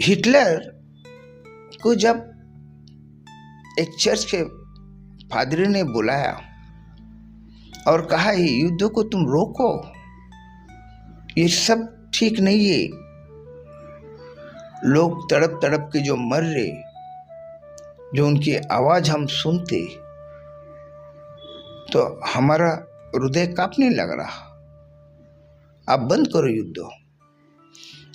Hitler को जब एक चर्च के पादरी ने बुलाया और कहा ये युद्ध को तुम रोको, ये सब ठीक नहीं है, लोग तड़प तड़प के जो मर रहे, जो उनकी आवाज हम सुनते तो हमारा हृदय कांपने लग रहा, आप बंद करो युद्ध।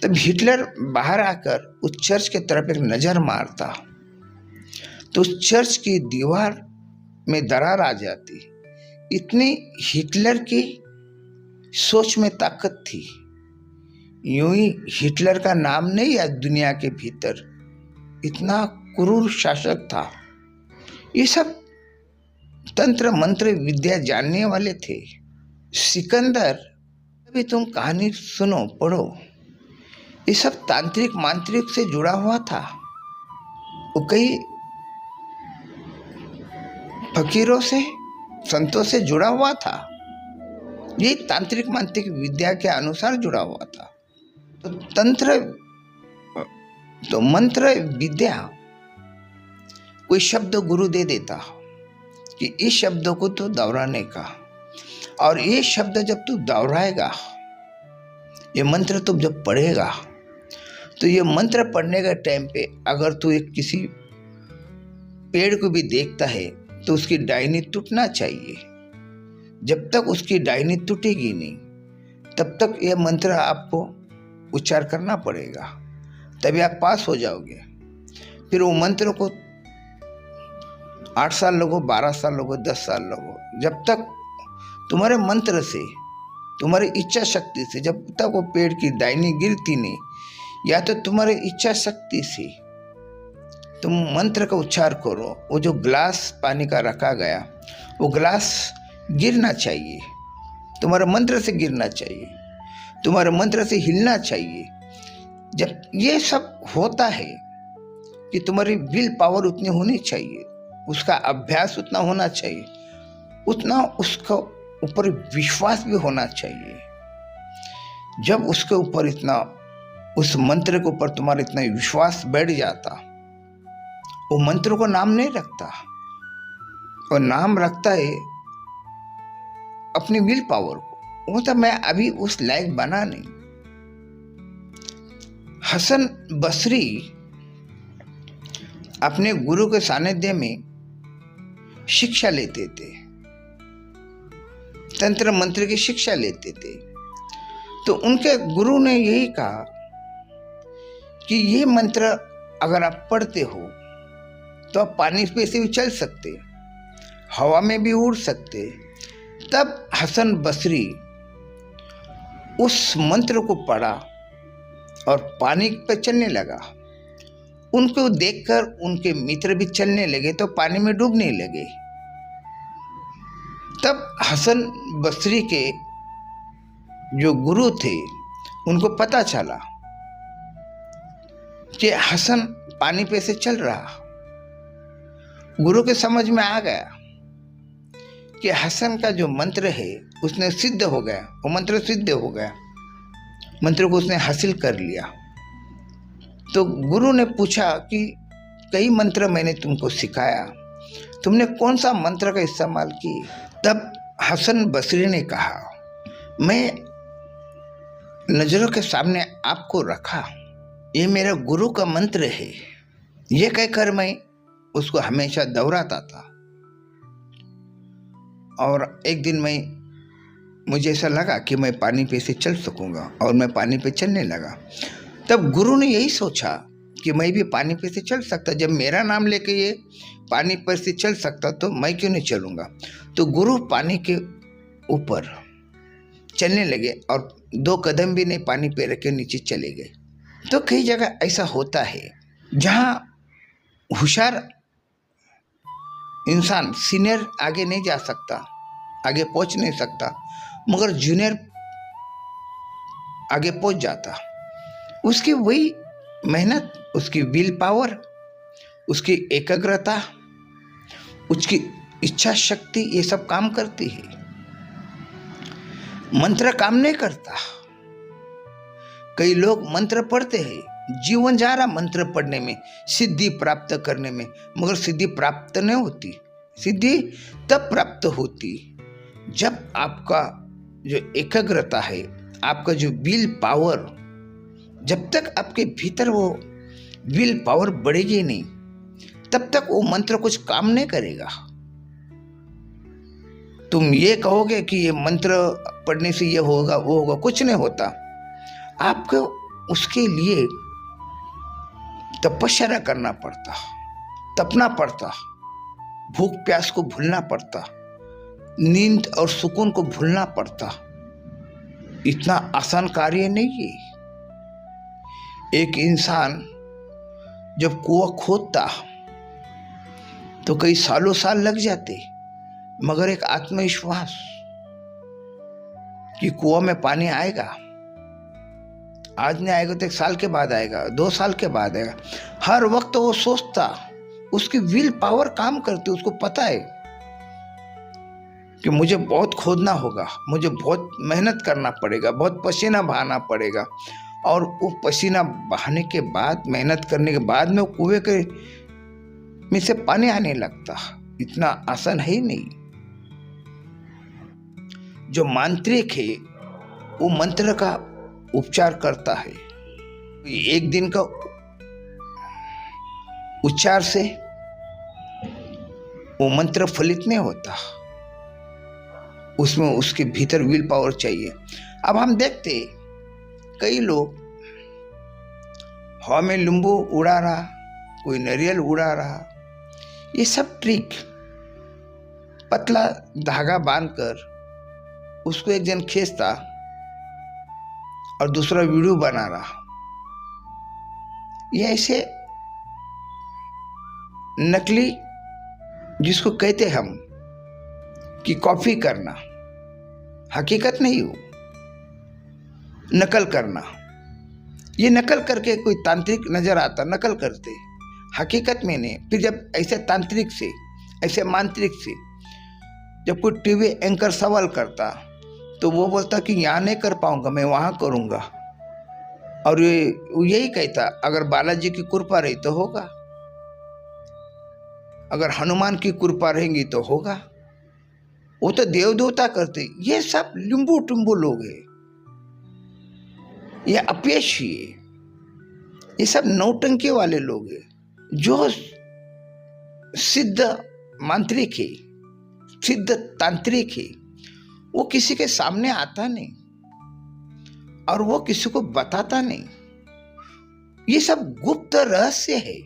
तब हिटलर बाहर आकर उस चर्च के तरफ एक नजर मारता तो उस चर्च की दीवार में दरार आ जाती। इतनी हिटलर की सोच में ताकत थी। यूं ही हिटलर का नाम नहीं है दुनिया के भीतर, इतना क्रूर शासक था। ये सब तंत्र मंत्र विद्या जानने वाले थे। सिकंदर, अभी तुम कहानी सुनो पढ़ो, ये सब तांत्रिक मांत्रिक से जुड़ा हुआ था। वो कई फकीरों से संतों से जुड़ा हुआ था। ये तांत्रिक मांत्रिक विद्या के अनुसार जुड़ा हुआ था। तो मंत्र विद्या कोई शब्द गुरु दे देता कि इस शब्द को तो दोहराने का, और ये शब्द जब तू दोहराएगा, ये मंत्र तुम जब पढ़ेगा, तो ये मंत्र पढ़ने के टाइम पे अगर तू एक किसी पेड़ को भी देखता है तो उसकी डायनी टूटना चाहिए। जब तक उसकी डायनी टूटेगी नहीं तब तक ये मंत्र आपको उच्चार करना पड़ेगा, तभी आप पास हो जाओगे। फिर वो मंत्र को 8 साल लगो, 12 साल लगो, 10 साल लगो, जब तक तुम्हारे मंत्र से, तुम्हारी इच्छा शक्ति से, जब तक वो पेड़ की डायनी गिरती नहीं, या तो तुम्हारी इच्छा शक्ति से तुम मंत्र का उच्चार करो। वो जो ग्लास पानी का रखा गया, वो ग्लास गिरना चाहिए, तुम्हारे मंत्र से गिरना चाहिए, तुम्हारे मंत्र से हिलना चाहिए। जब ये सब होता है कि तुम्हारी विल पावर उतनी होनी चाहिए, उसका अभ्यास उतना होना चाहिए, उतना उसका ऊपर विश्वास भी होना चाहिए। जब उसके ऊपर इतना, उस मंत्र के ऊपर तुम्हारा इतना विश्वास बैठ जाता, वो मंत्र को नाम नहीं रखता, और नाम रखता है अपनी विल पावर को। वो तो मैं अभी उस लायक बना नहीं। हसन बसरी अपने गुरु के सानिध्य में शिक्षा लेते थे, तंत्र मंत्र की शिक्षा लेते थे। तो उनके गुरु ने यही कहा कि ये मंत्र अगर आप पढ़ते हो तो आप पानी पे से भी चल सकते, हवा में भी उड़ सकते। तब हसन बसरी उस मंत्र को पढ़ा और पानी पे चलने लगा। उनको देखकर उनके मित्र भी चलने लगे तो पानी में डूबने लगे। तब हसन बसरी के जो गुरु थे उनको पता चला कि हसन पानी पे से चल रहा। गुरु के समझ में आ गया कि हसन का जो मंत्र है उसने सिद्ध हो गया, वो मंत्र सिद्ध हो गया, मंत्र को उसने हासिल कर लिया। तो गुरु ने पूछा कि कई मंत्र मैंने तुमको सिखाया, तुमने कौन सा मंत्र का इस्तेमाल की? तब हसन बसरी ने कहा, मैं नजरों के सामने आपको रखा, ये मेरा गुरु का मंत्र है। ये कहकर मैं उसको हमेशा दोहराता था। और एक दिन मुझे ऐसा लगा कि मैं पानी पे से चल सकूंगा, और मैं पानी पे चलने लगा। तब गुरु ने यही सोचा कि मैं भी पानी पे से चल सकता, जब मेरा नाम लेके ये पानी पर से चल सकता तो मैं क्यों नहीं चलूंगा। तो गुरु पानी के ऊपर चलने लगे और 2 कदम भी नहीं पानी पे रख के नीचे चले गए। तो कई जगह ऐसा होता है जहाँ होशियार इंसान, सीनियर आगे नहीं जा सकता, आगे पहुंच नहीं सकता, मगर जूनियर आगे पहुंच जाता। उसकी वही मेहनत, उसकी विल पावर, उसकी एकाग्रता, उसकी इच्छा शक्ति, ये सब काम करती है। मंत्र काम नहीं करता। कई लोग मंत्र पढ़ते हैं जीवन जा रहा मंत्र पढ़ने में, सिद्धि प्राप्त करने में, मगर सिद्धि प्राप्त नहीं होती। सिद्धि तब प्राप्त होती जब आपका जो एकाग्रता है, आपका जो विल पावर, जब तक आपके भीतर वो विल पावर बढ़ेगी नहीं, तब तक वो मंत्र कुछ काम नहीं करेगा। तुम ये कहोगे कि ये मंत्र पढ़ने से ये होगा वो होगा, कुछ नहीं होता। आपको उसके लिए तपस्या करना पड़ता, तपना पड़ता, भूख प्यास को भूलना पड़ता, नींद और सुकून को भूलना पड़ता। इतना आसान कार्य नहीं है। एक इंसान जब कुआं खोदता तो कई सालों साल लग जाते, मगर एक आत्मविश्वास कि कुआं में पानी आएगा, आज नहीं आएगा तो 1 साल के बाद आएगा, 2 साल के बाद आएगा, हर वक्त वो सोचता, उसकी विल पावर काम करती, उसको पता है कि मुझे बहुत खोदना होगा, मुझे बहुत मेहनत करना पड़ेगा, बहुत पसीना बहाना पड़ेगा, और वो पसीना बहाने के बाद, मेहनत करने के बाद में कुएं के में से पानी आने लगता। इतना आसान है ही नहीं। जो मांत्रिक है वो मंत्र का उपचार करता है। एक दिन का उच्चार से वो मंत्र फलित नहीं होता, उसमें उसके भीतर विल पावर चाहिए। अब हम देखते कई लोग हवा में नींबू उड़ा रहा, कोई नारियल उड़ा रहा, ये सब ट्रिक, पतला धागा बांधकर उसको एक जन खींचता और दूसरा वीडियो बना रहा। ये ऐसे नकली, जिसको कहते हम कि कॉपी करना, हकीकत नहीं हो, नकल करना। ये नकल करके कोई तांत्रिक नजर आता, नकल करते, हकीकत में नहीं। फिर जब ऐसे तांत्रिक से, ऐसे मांत्रिक से जब कोई टीवी एंकर सवाल करता तो वो बोलता कि यहाँ नहीं कर पाऊंगा, मैं वहाँ करूँगा। और ये यही कहता, अगर बालाजी की कृपा रही तो होगा, अगर हनुमान की कृपा रहेंगी तो होगा। वो तो देव देवता करते। ये सब लिंबू टुम्बू लोग हैं, ये अपयशी है, ये सब नौटंकी वाले लोग हैं। जो सिद्ध मांत्रिक है, सिद्ध तांत्रिक है, वो किसी के सामने आता नहीं और वो किसी को बताता नहीं। ये सब गुप्त रहस्य है।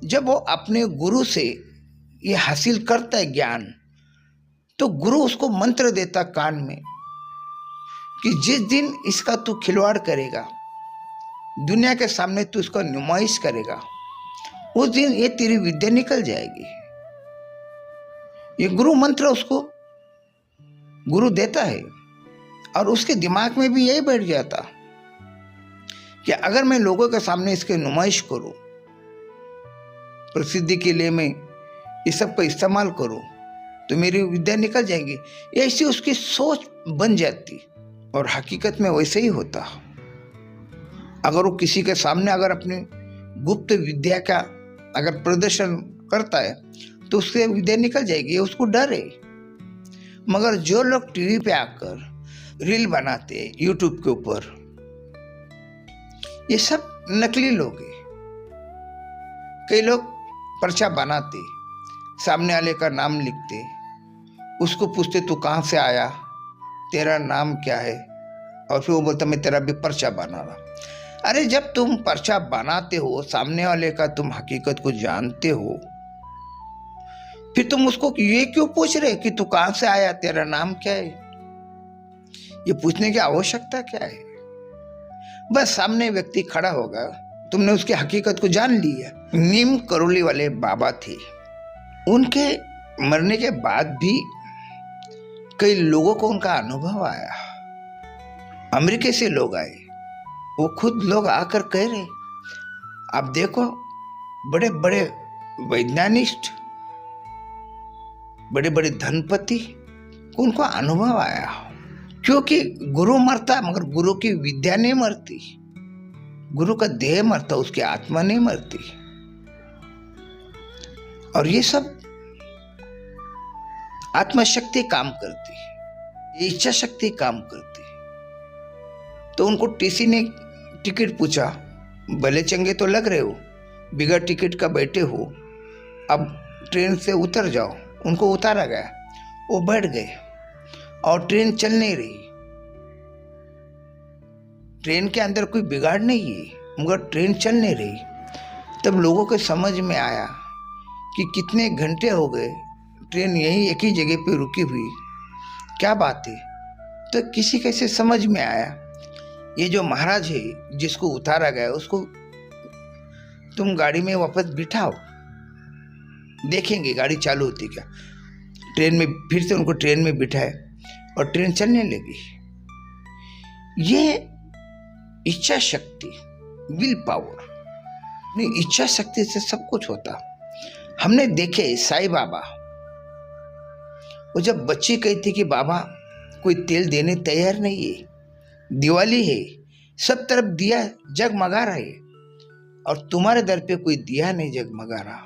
जब वो अपने गुरु से ये हासिल करता है ज्ञान, तो गुरु उसको मंत्र देता कान में कि जिस दिन इसका तू खिलवाड़ करेगा, दुनिया के सामने तू इसका नुमाइश करेगा, उस दिन ये तेरी विद्या निकल जाएगी। ये गुरु मंत्र उसको गुरु देता है, और उसके दिमाग में भी यही बैठ जाता कि अगर मैं लोगों के सामने इसके नुमाइश करूं, प्रसिद्धि के लिए मैं इस सब का इस्तेमाल करूं, तो मेरी विद्या निकल जाएगी। ऐसी उसकी सोच बन जाती, और हकीकत में वैसे ही होता। अगर वो किसी के सामने अगर अपनी गुप्त विद्या का अगर प्रदर्शन करता है तो उससे विद्या निकल जाएगी, ये उसको डर है। मगर जो लोग टीवी पे आकर रील बनाते हैं यूट्यूब के ऊपर, ये सब नकली लोग हैं। कई लोग पर्चा बनाते, सामने वाले का नाम लिखते, उसको पूछते तू कहाँ से आया, तेरा नाम क्या है, और फिर वो बोलता मैं तेरा भी पर्चा बना रहा। अरे जब तुम पर्चा बनाते हो, सामने वाले का तुम हकीकत को जानते हो, फिर तुम उसको ये क्यों पूछ रहे कि तू कहां से आया, तेरा नाम क्या है? ये पूछने की आवश्यकता क्या है? बस सामने व्यक्ति खड़ा होगा, तुमने उसकी हकीकत को जान लिया। नीम करोली वाले बाबा थे, उनके मरने के बाद भी कई लोगों को उनका अनुभव आया। अमेरिका से लोग आए, वो खुद लोग आकर कह रहे, आप देखो बड़े बड़े वैज्ञानिक, बड़े बड़े धनपति को उनको अनुभव आया। क्योंकि गुरु मरता, मगर गुरु की विद्या नहीं मरती। गुरु का देह मरता, उसकी आत्मा नहीं मरती। और ये सब आत्मशक्ति काम करती, ये इच्छा शक्ति काम करती। तो उनको टीसी ने टिकट पूछा, भले चंगे तो लग रहे हो, बिगड़ टिकट का बैठे हो, अब ट्रेन से उतर जाओ। उनको उतारा गया, वो बैठ गए और ट्रेन चल नहीं रही। ट्रेन के अंदर कोई बिगाड़ नहीं है, मगर ट्रेन चल नहीं रही। तब लोगों को समझ में आया कि कितने घंटे हो गए ट्रेन यहीं एक ही जगह पे रुकी हुई, क्या बात है। तो किसी कैसे समझ में आया, ये जो महाराज है जिसको उतारा गया, उसको तुम गाड़ी में वापस बिठाओ, देखेंगे गाड़ी चालू होती क्या। ट्रेन में फिर से उनको ट्रेन में बिठाए और ट्रेन चलने लगी। ये इच्छा शक्ति, विल पावर, नहीं, इच्छा शक्ति से सब कुछ होता। हमने देखे साईं बाबा, वो जब बच्ची कहती कि बाबा कोई तेल देने तैयार नहीं है, दिवाली है, सब तरफ दिया जगमगा रहा है और तुम्हारे दर पे कोई दिया नहीं जगमगा रहा।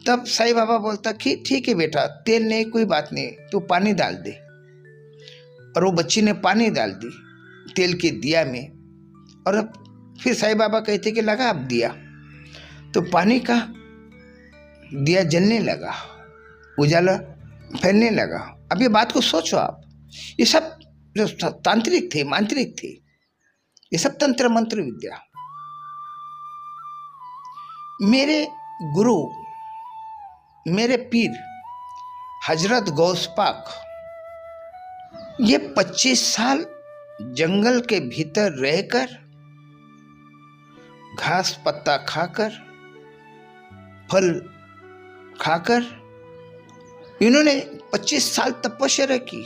तब साईं बाबा बोलता कि ठीक है बेटा, तेल नहीं, कोई बात नहीं, तू पानी डाल दे। और वो बच्ची ने पानी डाल दी तेल के दिया में। और अब फिर साईं बाबा कहते कि लगा अब दिया, तो पानी का दिया जलने लगा, उजाला फैलने लगा। अब ये बात को सोचो आप, ये सब जो तांत्रिक थे, मांत्रिक थे, ये सब तंत्र मंत्र विद्या। मेरे गुरु, मेरे पीर हजरत गौस पाक, ये 25 साल जंगल के भीतर रहकर, घास पत्ता खाकर, फल खाकर, इन्होंने 25 साल तपस्या की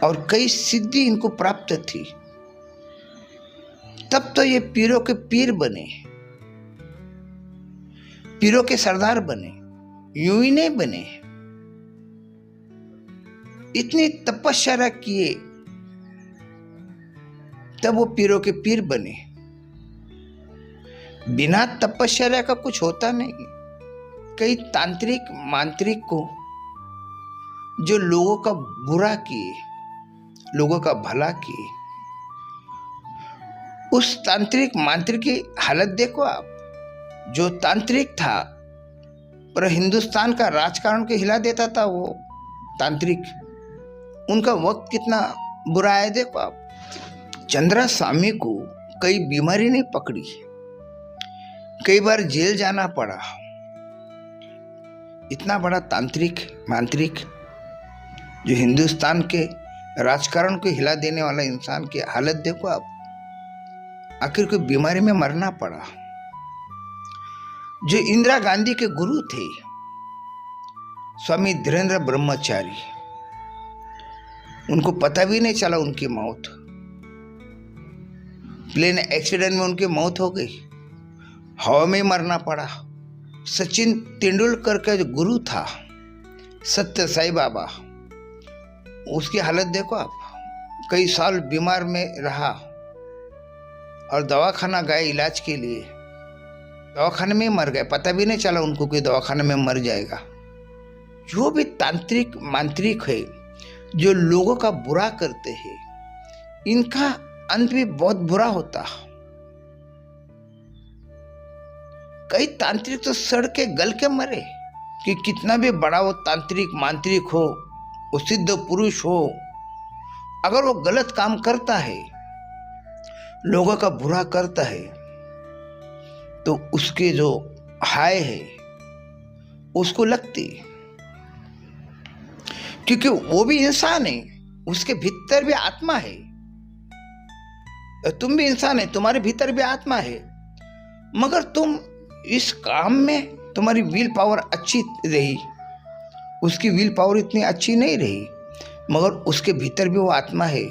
और कई सिद्धि इनको प्राप्त थी। तब तो ये पीरों के पीर बने, पीरों के सरदार बने, यूं ही नहीं बने। इतनी तपस्या किए तब वो पीरों के पीर बने। बिना तपस्या का कुछ होता नहीं। कई तांत्रिक मांत्रिक को जो लोगों का बुरा किए, लोगों का भला किए, उस तांत्रिक मांत्रिक की हालत देखो आप। जो तांत्रिक था पर हिंदुस्तान का राजकारण को हिला देता था, वो तांत्रिक, उनका वक्त कितना बुरा है देखो आप। चंद्रा स्वामी को कई बीमारी नहीं पकड़ी, कई बार जेल जाना पड़ा। इतना बड़ा तांत्रिक मांत्रिक, जो हिंदुस्तान के राजकारण को हिला देने वाला इंसान की हालत देखो आप, आखिर कोई बीमारी में मरना पड़ा। जो इंदिरा गांधी के गुरु थे स्वामी धीरेन्द्र ब्रह्मचारी, उनको पता भी नहीं चला उनकी मौत, प्लेन एक्सीडेंट में उनकी मौत हो गई, हवा में मरना पड़ा। सचिन तेंदुलकर का जो गुरु था सत्य साईं बाबा, उसकी हालत देखो आप, कई साल बीमार में रहा और दवाखाना गए इलाज के लिए, दवाखाने में मर गए, पता भी नहीं चला उनको कि दवाखाने में मर जाएगा। जो भी तांत्रिक मांत्रिक है, जो लोगों का बुरा करते हैं, इनका अंत भी बहुत बुरा होता। कई तांत्रिक तो सड़ के गल के मरे, कि कितना भी बड़ा वो तांत्रिक मांत्रिक हो, वो सिद्ध पुरुष हो, अगर वो गलत काम करता है, लोगों का बुरा करता है, तो उसके जो हाय है उसको लगती, क्योंकि वो भी इंसान है, उसके भीतर भी आत्मा है। तुम भी इंसान है, तुम्हारे भीतर भी आत्मा है, मगर तुम इस काम में तुम्हारी विल पावर अच्छी रही, उसकी विल पावर इतनी अच्छी नहीं रही, मगर उसके भीतर भी वो आत्मा है,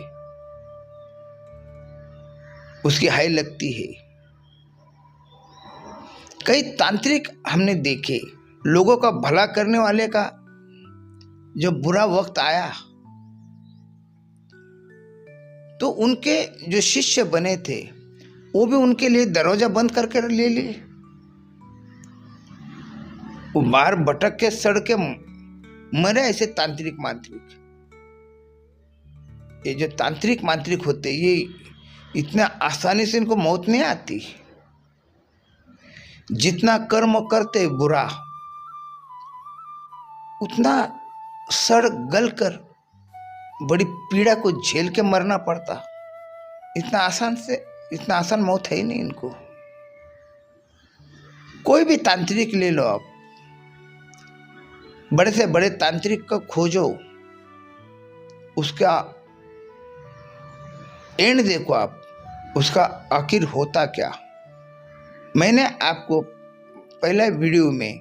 उसकी हाय लगती है। कई तांत्रिक हमने देखे, लोगों का भला करने वाले का जो बुरा वक्त आया तो उनके जो शिष्य बने थे वो भी उनके लिए दरवाजा बंद करके ले लिए। वो बाहर भटक के सड़ के मरे ऐसे तांत्रिक मांत्रिक। ये जो तांत्रिक मांत्रिक होते ये इतना आसानी से इनको मौत नहीं आती। जितना कर्म करते बुरा उतना सड़ गल कर बड़ी पीड़ा को झेल के मरना पड़ता। इतना आसान मौत है ही नहीं इनको। कोई भी तांत्रिक ले लो आप, बड़े से बड़े तांत्रिक का खोजो, उसका एंड देखो आप, उसका आखिर होता क्या। मैंने आपको पहला वीडियो में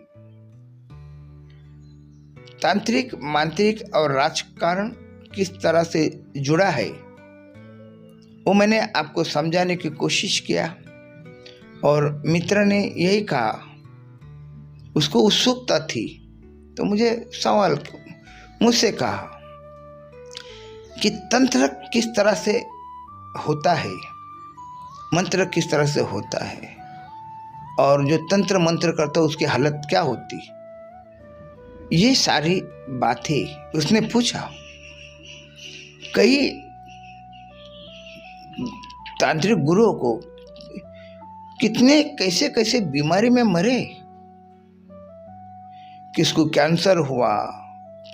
तांत्रिक मांत्रिक और राजकारण किस तरह से जुड़ा है वो मैंने आपको समझाने की कोशिश किया, और मित्र ने यही कहा, उसको उत्सुकता थी तो मुझे सवाल मुझसे कहा कि तंत्र किस तरह से होता है, मंत्र किस तरह से होता है, और जो तंत्र मंत्र करता है उसकी हालत क्या होती। ये सारी बातें उसने पूछा। कई तांत्रिक गुरुओं को कितने कैसे कैसे बीमारी में मरे, किसको कैंसर हुआ,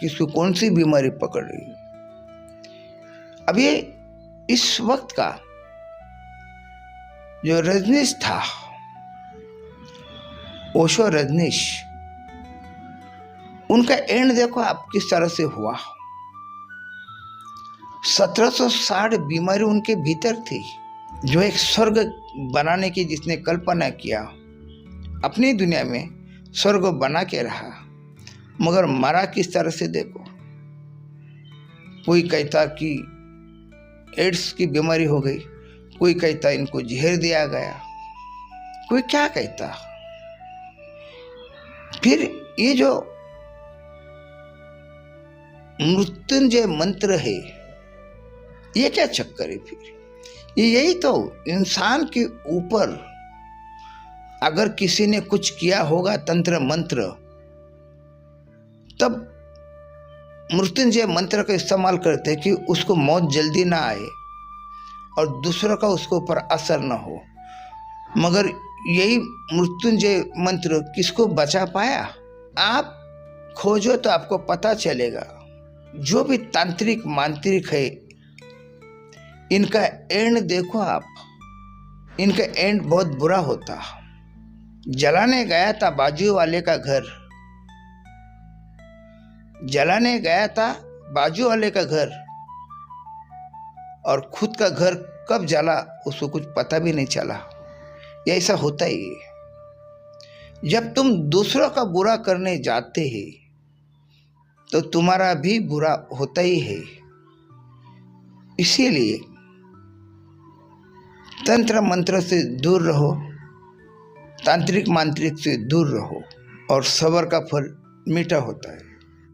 किसको कौन सी बीमारी पकड़ रही। अब ये इस वक्त का जो रजनीश था, ओशो रजनीश, उनका एंड देखो आप किस तरह से हुआ। 1760 बीमारी उनके भीतर थी। जो एक स्वर्ग बनाने की जिसने कल्पना किया, अपनी दुनिया में स्वर्ग बना के रहा, मगर मरा किस तरह से देखो। कोई कहता कि एड्स की बीमारी हो गई, कोई कहता इनको जहर दिया गया, कोई क्या कहता। फिर ये जो मृत्युंजय मंत्र है ये क्या चक्कर है। फिर यही तो इंसान के ऊपर अगर किसी ने कुछ किया होगा तंत्र मंत्र, तब मृत्युंजय मंत्र का इस्तेमाल करते हैं कि उसको मौत जल्दी ना आए और दूसरों का उसके ऊपर असर ना हो। मगर यही मृत्युंजय मंत्र किसको बचा पाया। आप खोजो तो आपको पता चलेगा। जो भी तांत्रिक मांत्रिक है इनका एंड देखो आप, इनका एंड बहुत बुरा होता। जलाने गया था बाजू वाले का घर, जलाने गया था बाजू वाले का घर, और खुद का घर कब जला उसको कुछ पता भी नहीं चला। ये ऐसा होता ही है। जब तुम दूसरों का बुरा करने जाते हैं तो तुम्हारा भी बुरा होता ही है। इसीलिए तंत्र मंत्र से दूर रहो, तांत्रिक मांत्रिक से दूर रहो, और सब्र का फल मीठा होता है।